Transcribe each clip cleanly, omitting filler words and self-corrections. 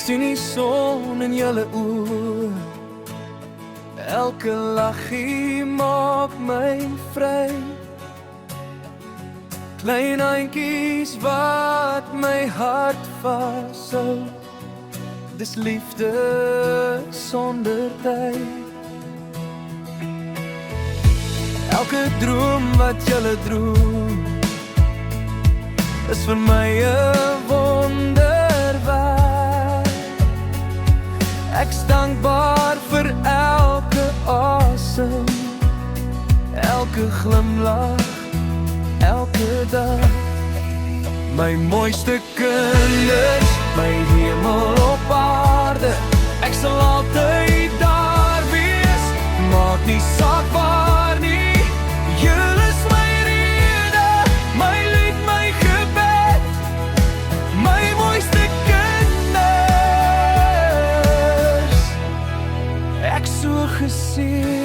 sien die son in julle oë. Elke lachie maak my vry. Klein handjies wat my hart vashou. Dis liefde sonder tyd. Elke droom wat julle droom is vir my 'n wonderwerk. Ek's dankbaar vir elke asem, elke glimlach, elke dag. My mooiste kinders, my hemel op aarde. Ek sal altyd daar wees, maak nie saak waar nie. Julle is my rede, my lied, my gebed, my mooiste kinders. Ek so geseën.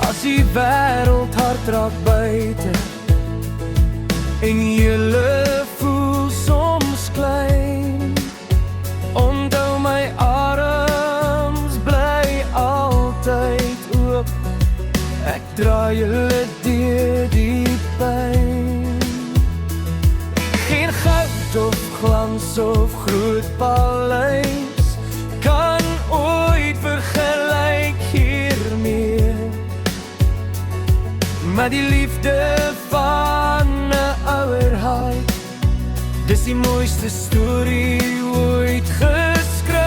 As die wêreld hard raak buite en julle voel soms klein, onthou my arms bly altyd oop. Ek dra julle deur die pyn. Geen goud of glans of groot paleis kan ooit vergelyk hiermee. Maar die liefde van 'n ouer hart, dis die mooiste storie ooit geskryf.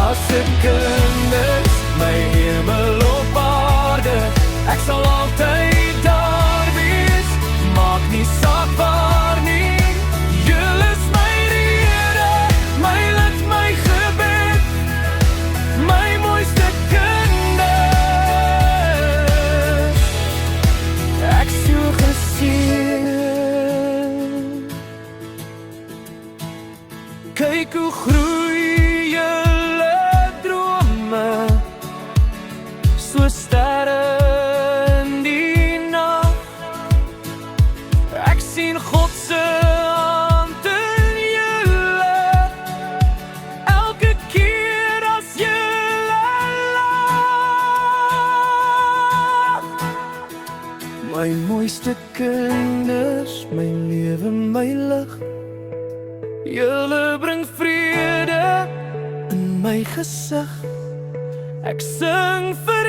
As 'n kinders, my hemel op aarde, ek sal altyd daar wees, maak nie saak waar nie. Julle is my rede, my lied, my gebed, my mooiste kinders. Ek so geseën. Kyk hoe groei julle drome, so sterre in die nag. Ek sien God se hand in julle, elke keer as julle lag. My mooiste kinders, my lewe, my lig. Julle bring vrede in my gesig. Ek sing vir